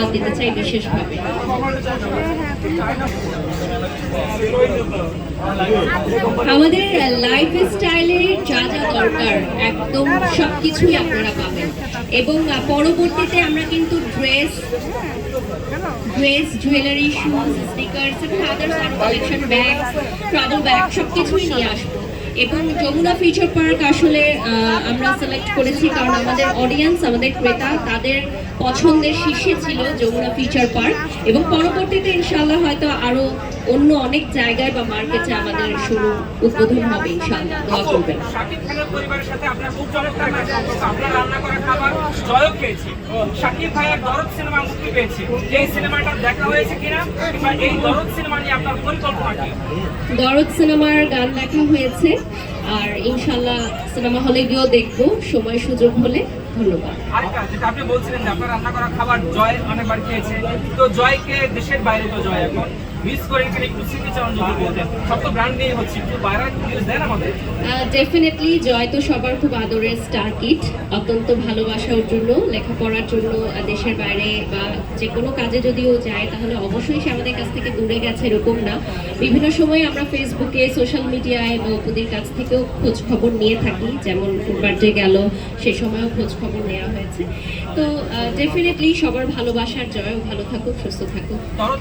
ধন্যবাদ দিতে চাই বিশেষভাবে। আমাদের লাইফ স্টাইলে যা যা দরকার একদম সবকিছুই আপনারা পাবেন, এবং পরবর্তীতে আমরা কিন্তু ড্রেস, জুয়েলারি, শুজ, স্নিকার্স এবং others collection, bag, travel bag সবকিছুই নিয়ে আসবো। এবং যমুনা ফিউচার পার্ক আসলে আমরা সিলেক্ট করেছি কারণ আমাদের অডিয়েন্স, আমাদের ক্রেতা, তাদের পছন্দের শীর্ষে ছিল যমুনা ফিউচার পার্ক, এবং পরবর্তীতে ইনশাআল্লাহ হয়তো আরো অন্য অনেক জায়গায় বা মার্কেটে আমাদের শুরু উদ্বোধন হবে ইনশাআল্লাহ। দোয়া করবেন। শাকিব খানের পরিবারের সাথে আপনার খুব চমৎকার একটা সম্পর্ক। আপনার রান্না করা খাবার জয়ও খেয়েছি। শাকিব ভাইয়ের দরদ সিনেমা মুক্তি পেয়েছে, এই সিনেমাটা দেখা হয়েছে কিনা, কিংবা এই দরদ সিনেমা নিয়ে আপনার পরিকল্পনা কি? দরদ সিনেমার গান দেখা হয়েছে, আর ইনশাআল্লাহ সিনেমা হলে গিয়েও দেখবো সময় সুযোগ হলে। ধন্যবাদ। আরেকটা যেটা আপনি বলছিলেন যে আপনার রান্না করা খাবার জয় অনেকবার খেয়েছে, তো জয়কে দেশের বাইরে তো জয় এখন মিস করে এখানে একটু স্মৃতিচারণ যদি বলতেন। সব তো ব্র্যান্ড নিয়ে হচ্ছে, একটু বাইরে নিউজ দেন আমাদের। ডেফিনেটলি জয় তো সবার খুব আদরের স্টার কিড, অত্যন্ত ভালোবাসার জন্য, লেখাপড়ার জন্য দেশের বাইরে বা যে কোনো কাজে যদিও যায় তাহলে অবশ্যই সে আমাদের কাছ থেকে দূরে গেছে এরকম না। বিভিন্ন সময় আমরা ফেসবুকে, সোশ্যাল মিডিয়ায় বা অপুদের কাছ থেকেও খোঁজ খবর নিয়ে থাকি, যেমন বার্থডে গেল সে সময়ও খোঁজ খবর নেওয়া হয়েছে। তো ডেফিনেটলি সবার ভালোবাসার জয়, ভালো থাকুক, সুস্থ থাকুক। দরদ